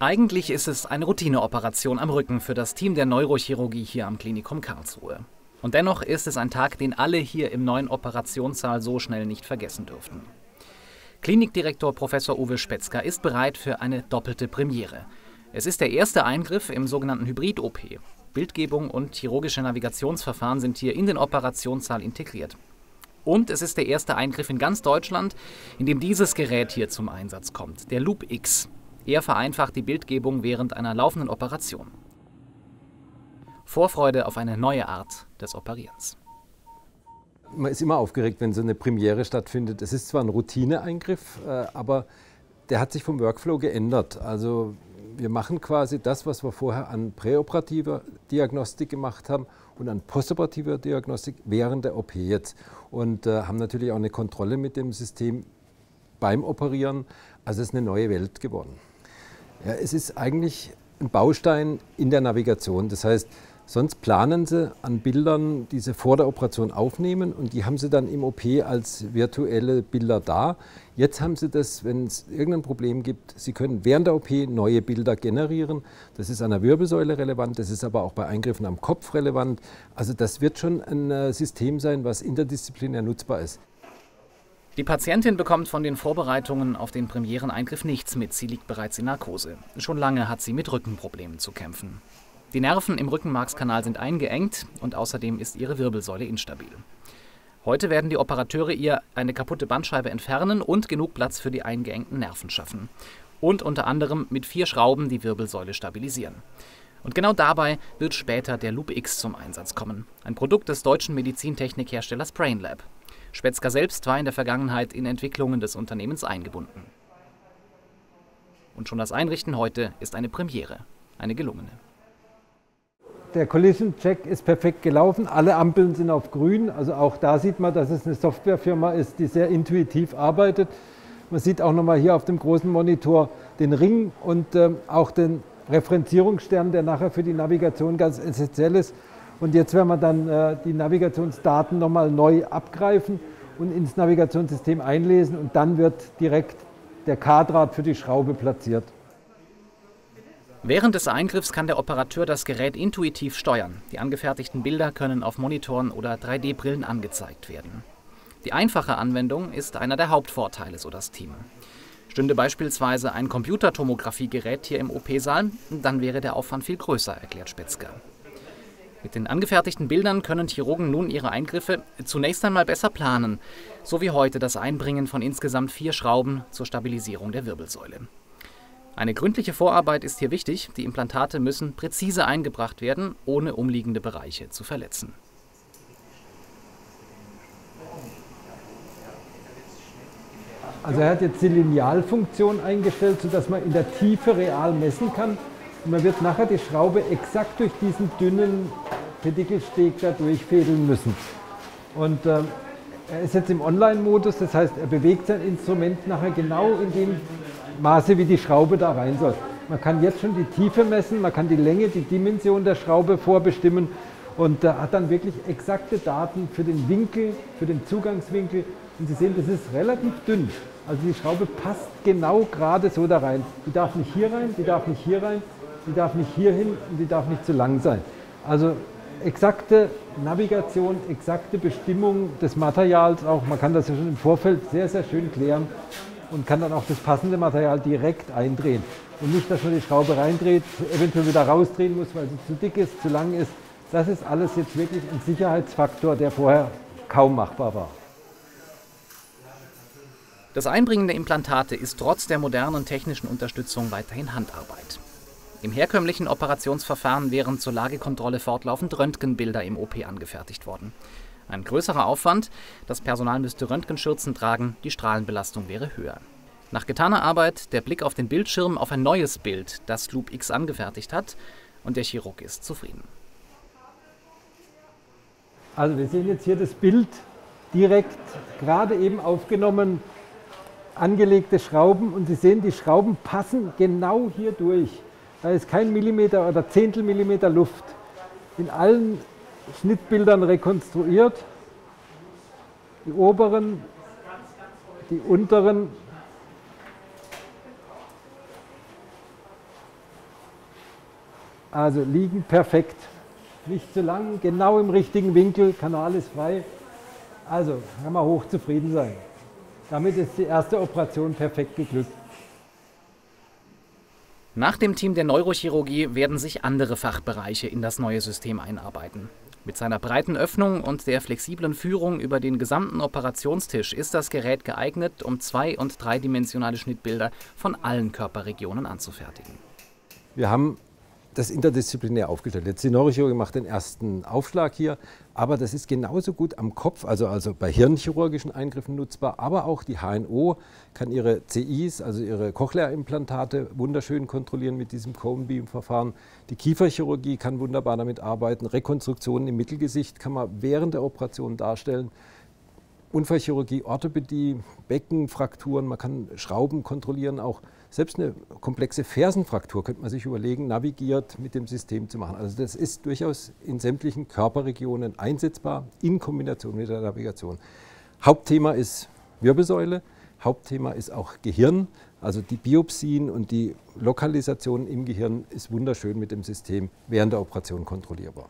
Eigentlich ist es eine Routineoperation am Rücken für das Team der Neurochirurgie hier am Klinikum Karlsruhe. Und dennoch ist es ein Tag, den alle hier im neuen Operationssaal so schnell nicht vergessen dürften. Klinikdirektor Professor Uwe Spetzger ist bereit für eine doppelte Premiere. Es ist der erste Eingriff im sogenannten Hybrid-OP. Bildgebung und chirurgische Navigationsverfahren sind hier in den Operationssaal integriert. Und es ist der erste Eingriff in ganz Deutschland, in dem dieses Gerät hier zum Einsatz kommt, der Loop X. Er vereinfacht die Bildgebung während einer laufenden Operation. Vorfreude auf eine neue Art des Operierens. Man ist immer aufgeregt, wenn so eine Premiere stattfindet. Es ist zwar ein Routineeingriff, aber der hat sich vom Workflow geändert. Also wir machen quasi das, was wir vorher an präoperativer Diagnostik gemacht haben und an postoperativer Diagnostik während der OP jetzt. Und haben natürlich auch eine Kontrolle mit dem System beim Operieren. Also es ist eine neue Welt geworden. Ja, es ist eigentlich ein Baustein in der Navigation. Das heißt, sonst planen Sie an Bildern, die Sie vor der Operation aufnehmen und die haben Sie dann im OP als virtuelle Bilder da. Jetzt haben Sie das, wenn es irgendein Problem gibt, Sie können während der OP neue Bilder generieren. Das ist an der Wirbelsäule relevant, das ist aber auch bei Eingriffen am Kopf relevant. Also das wird schon ein System sein, was interdisziplinär nutzbar ist. Die Patientin bekommt von den Vorbereitungen auf den Premiereneingriff nichts mit, sie liegt bereits in Narkose. Schon lange hat sie mit Rückenproblemen zu kämpfen. Die Nerven im Rückenmarkskanal sind eingeengt und außerdem ist ihre Wirbelsäule instabil. Heute werden die Operateure ihr eine kaputte Bandscheibe entfernen und genug Platz für die eingeengten Nerven schaffen. Und unter anderem mit 4 Schrauben die Wirbelsäule stabilisieren. Und genau dabei wird später der Loop X zum Einsatz kommen. Ein Produkt des deutschen Medizintechnikherstellers Brainlab. Spetzger selbst war in der Vergangenheit in Entwicklungen des Unternehmens eingebunden. Und schon das Einrichten heute ist eine Premiere, eine gelungene. Der Collision-Check ist perfekt gelaufen, alle Ampeln sind auf grün, also auch da sieht man, dass es eine Softwarefirma ist, die sehr intuitiv arbeitet. Man sieht auch nochmal hier auf dem großen Monitor den Ring und auch den Referenzierungsstern, der nachher für die Navigation ganz essentiell ist. Und jetzt werden wir dann die Navigationsdaten nochmal neu abgreifen und ins Navigationssystem einlesen und dann wird direkt der K-Draht für die Schraube platziert. Während des Eingriffs kann der Operateur das Gerät intuitiv steuern. Die angefertigten Bilder können auf Monitoren oder 3D-Brillen angezeigt werden. Die einfache Anwendung ist einer der Hauptvorteile, so das Team. Stünde beispielsweise ein Computertomographiegerät hier im OP-Saal, dann wäre der Aufwand viel größer, erklärt Spetzger. Mit den angefertigten Bildern können Chirurgen nun ihre Eingriffe zunächst einmal besser planen, so wie heute das Einbringen von insgesamt 4 Schrauben zur Stabilisierung der Wirbelsäule. Eine gründliche Vorarbeit ist hier wichtig, die Implantate müssen präzise eingebracht werden, ohne umliegende Bereiche zu verletzen. Also er hat jetzt die Linealfunktion eingestellt, sodass man in der Tiefe real messen kann. Und man wird nachher die Schraube exakt durch diesen dünnen Pedikelsteg da durchfädeln müssen. Und er ist jetzt im Online-Modus, das heißt, er bewegt sein Instrument nachher genau in dem Maße, wie die Schraube da rein soll. Man kann jetzt schon die Tiefe messen, man kann die Länge, die Dimension der Schraube vorbestimmen und hat dann wirklich exakte Daten für den Winkel, für den Zugangswinkel. Und Sie sehen, das ist relativ dünn. Also die Schraube passt genau gerade so da rein. Die darf nicht hier rein, die darf nicht hier rein, die darf nicht hier hin und die darf nicht zu lang sein. Also exakte Navigation, exakte Bestimmung des Materials auch. Man kann das ja schon im Vorfeld sehr, sehr schön klären und kann dann auch das passende Material direkt eindrehen. Und nicht, dass man die Schraube reindreht, eventuell wieder rausdrehen muss, weil sie zu dick ist, zu lang ist. Das ist alles jetzt wirklich ein Sicherheitsfaktor, der vorher kaum machbar war. Das Einbringen der Implantate ist trotz der modernen technischen Unterstützung weiterhin Handarbeit. Im herkömmlichen Operationsverfahren wären zur Lagekontrolle fortlaufend Röntgenbilder im OP angefertigt worden. Ein größerer Aufwand, das Personal müsste Röntgenschürzen tragen, die Strahlenbelastung wäre höher. Nach getaner Arbeit der Blick auf den Bildschirm auf ein neues Bild, das Loop X angefertigt hat, und der Chirurg ist zufrieden. Also wir sehen jetzt hier das Bild direkt, gerade eben aufgenommen, angelegte Schrauben und Sie sehen, die Schrauben passen genau hier durch. Da ist kein Millimeter oder Zehntelmillimeter Luft. In allen Schnittbildern rekonstruiert. Die oberen, die unteren. Also liegen perfekt. Nicht zu lang, genau im richtigen Winkel, Kanal ist frei. Also kann man hochzufrieden sein. Damit ist die erste Operation perfekt geglückt. Nach dem Team der Neurochirurgie werden sich andere Fachbereiche in das neue System einarbeiten. Mit seiner breiten Öffnung und der flexiblen Führung über den gesamten Operationstisch ist das Gerät geeignet, um zwei- und dreidimensionale Schnittbilder von allen Körperregionen anzufertigen. Wir haben das interdisziplinär aufgestellt. Jetzt die Neurochirurgie macht den ersten Aufschlag hier, aber das ist genauso gut am Kopf, also bei hirnchirurgischen Eingriffen nutzbar, aber auch die HNO kann ihre CIs, also ihre Cochlea-Implantate, wunderschön kontrollieren mit diesem Cone-Beam-Verfahren. Die Kieferchirurgie kann wunderbar damit arbeiten. Rekonstruktionen im Mittelgesicht kann man während der Operation darstellen. Unfallchirurgie, Orthopädie, Beckenfrakturen, man kann Schrauben kontrollieren, auch selbst eine komplexe Fersenfraktur könnte man sich überlegen, navigiert mit dem System zu machen. Also das ist durchaus in sämtlichen Körperregionen einsetzbar, in Kombination mit der Navigation. Hauptthema ist Wirbelsäule, Hauptthema ist auch Gehirn, also die Biopsien und die Lokalisation im Gehirn ist wunderschön mit dem System während der Operation kontrollierbar.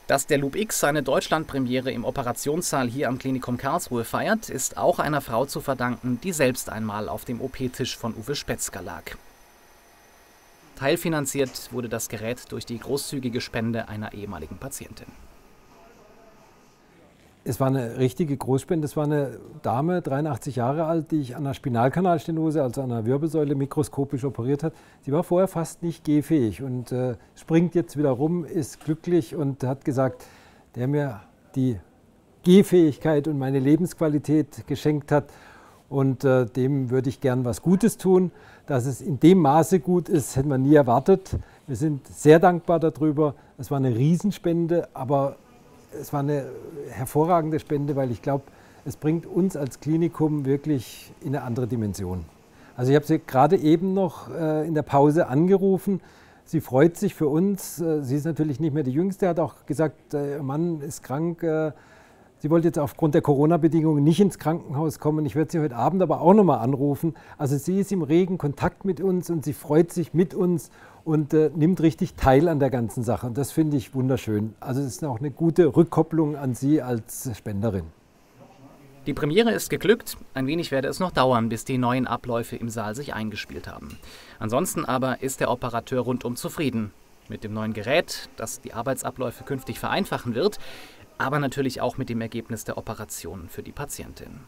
Dass der Loop X seine Deutschlandpremiere im Operationssaal hier am Klinikum Karlsruhe feiert, ist auch einer Frau zu verdanken, die selbst einmal auf dem OP-Tisch von Uwe Spetzger lag. Teilfinanziert wurde das Gerät durch die großzügige Spende einer ehemaligen Patientin. Es war eine richtige Großspende. Es war eine Dame, 83 Jahre alt, die ich an einer Spinalkanalstenose, also an einer Wirbelsäule, mikroskopisch operiert hat. Sie war vorher fast nicht gehfähig und springt jetzt wieder rum, ist glücklich und hat gesagt, der mir die Gehfähigkeit und meine Lebensqualität geschenkt hat. Und dem würde ich gern was Gutes tun. Dass es in dem Maße gut ist, hätten wir nie erwartet. Wir sind sehr dankbar darüber. Es war eine Riesenspende, aber es war eine hervorragende Spende, weil ich glaube, es bringt uns als Klinikum wirklich in eine andere Dimension. Also ich habe sie gerade eben noch in der Pause angerufen. Sie freut sich für uns. Sie ist natürlich nicht mehr die Jüngste, hat auch gesagt, ihr Mann ist krank. Sie wollte jetzt aufgrund der Corona-Bedingungen nicht ins Krankenhaus kommen. Ich werde sie heute Abend aber auch noch mal anrufen. Also sie ist im regen Kontakt mit uns und sie freut sich mit uns und nimmt richtig teil an der ganzen Sache. Und das finde ich wunderschön. Also es ist auch eine gute Rückkopplung an Sie als Spenderin. Die Premiere ist geglückt. Ein wenig werde es noch dauern, bis die neuen Abläufe im Saal sich eingespielt haben. Ansonsten aber ist der Operateur rundum zufrieden. Mit dem neuen Gerät, das die Arbeitsabläufe künftig vereinfachen wird, aber natürlich auch mit dem Ergebnis der Operation für die Patientin.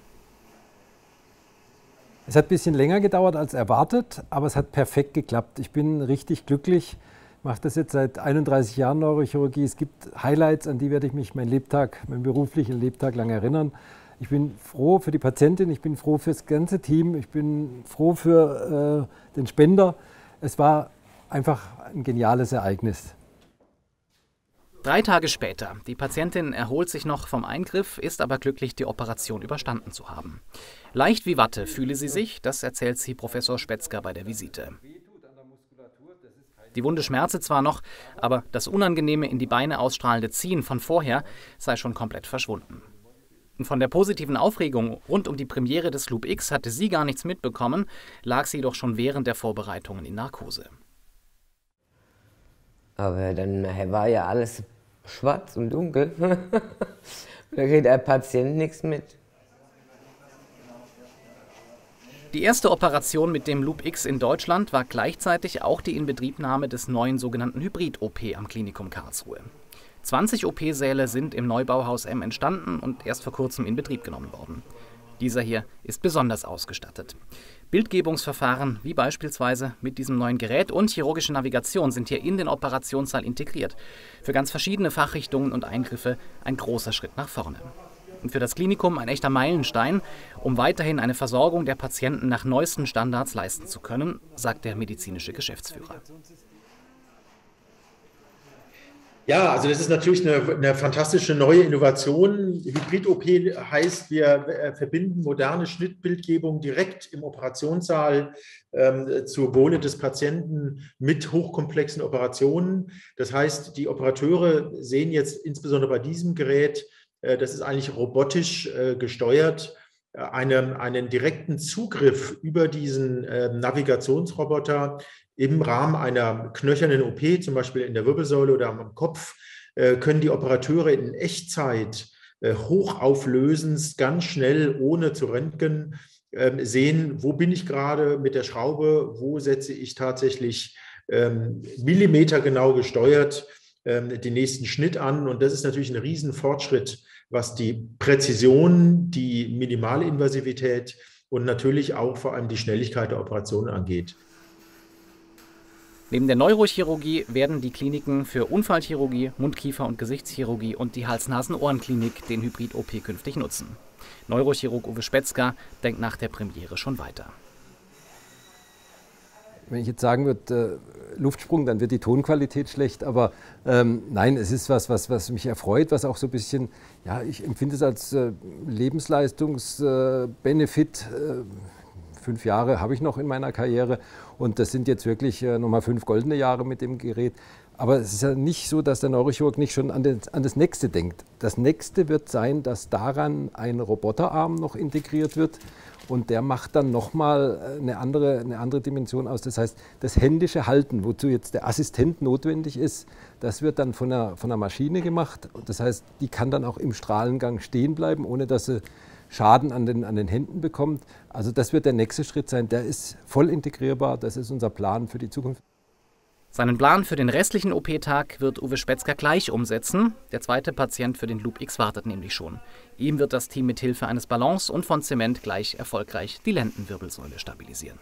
Es hat ein bisschen länger gedauert als erwartet, aber es hat perfekt geklappt. Ich bin richtig glücklich. Ich mache das jetzt seit 31 Jahren Neurochirurgie. Es gibt Highlights, an die werde ich mich meinen beruflichen Lebtag lang erinnern. Ich bin froh für die Patientin, ich bin froh für das ganze Team, ich bin froh für den Spender. Es war einfach ein geniales Ereignis. 3 Tage später. Die Patientin erholt sich noch vom Eingriff, ist aber glücklich, die Operation überstanden zu haben. Leicht wie Watte fühle sie sich, das erzählt sie Professor Spetzger bei der Visite. Die Wunde schmerze zwar noch, aber das unangenehme in die Beine ausstrahlende Ziehen von vorher sei schon komplett verschwunden. Und von der positiven Aufregung rund um die Premiere des Loop X hatte sie gar nichts mitbekommen, lag sie doch schon während der Vorbereitungen in Narkose. Aber dann war ja alles schwarz und dunkel. Da kriegt der Patient nichts mit. Die erste Operation mit dem Loop X in Deutschland war gleichzeitig auch die Inbetriebnahme des neuen sogenannten Hybrid-OP am Klinikum Karlsruhe. 20 OP-Säle sind im Neubauhaus M entstanden und erst vor kurzem in Betrieb genommen worden. Dieser hier ist besonders ausgestattet. Bildgebungsverfahren, wie beispielsweise mit diesem neuen Gerät, und chirurgische Navigation sind hier in den Operationssaal integriert. Für ganz verschiedene Fachrichtungen und Eingriffe ein großer Schritt nach vorne. Und für das Klinikum ein echter Meilenstein, um weiterhin eine Versorgung der Patienten nach neuesten Standards leisten zu können, sagt der medizinische Geschäftsführer. Ja, also das ist natürlich eine fantastische neue Innovation. Hybrid-OP heißt, wir verbinden moderne Schnittbildgebung direkt im Operationssaal zur Bohle des Patienten mit hochkomplexen Operationen. Das heißt, die Operateure sehen jetzt insbesondere bei diesem Gerät, das ist eigentlich robotisch gesteuert, einen direkten Zugriff über diesen Navigationsroboter im Rahmen einer knöchernen OP, zum Beispiel in der Wirbelsäule oder am Kopf, können die Operateure in Echtzeit hochauflösend, ganz schnell, ohne zu röntgen, sehen, wo bin ich gerade mit der Schraube, wo setze ich tatsächlich millimetergenau gesteuert den nächsten Schnitt an. Und das ist natürlich ein Riesenfortschritt, was die Präzision, die Minimalinvasivität und natürlich auch vor allem die Schnelligkeit der Operation angeht. Neben der Neurochirurgie werden die Kliniken für Unfallchirurgie, Mund-Kiefer- und Gesichtschirurgie und die Hals-Nasen-Ohren-Klinik den Hybrid-OP künftig nutzen. Neurochirurg Uwe Spetzger denkt nach der Premiere schon weiter. Wenn ich jetzt sagen würde, Luftsprung, dann wird die Tonqualität schlecht. Aber nein, es ist was mich erfreut, was auch so ein bisschen, ja, ich empfinde es als Lebensleistungsbenefit. 5 Jahre habe ich noch in meiner Karriere und das sind jetzt wirklich nochmal 5 goldene Jahre mit dem Gerät. Aber es ist ja nicht so, dass der Neurochirurg nicht schon an das Nächste denkt. Das Nächste wird sein, dass daran ein Roboterarm noch integriert wird und der macht dann nochmal eine andere Dimension aus. Das heißt, das händische Halten, wozu jetzt der Assistent notwendig ist, das wird dann von einer Maschine gemacht. Das heißt, die kann dann auch im Strahlengang stehen bleiben, ohne dass sie Schaden an den Händen bekommt. Also das wird der nächste Schritt sein. Der ist voll integrierbar. Das ist unser Plan für die Zukunft. Seinen Plan für den restlichen OP-Tag wird Uwe Spetzger gleich umsetzen. Der zweite Patient für den Loop X wartet nämlich schon. Ihm wird das Team mit Hilfe eines Ballons und von Zement gleich erfolgreich die Lendenwirbelsäule stabilisieren.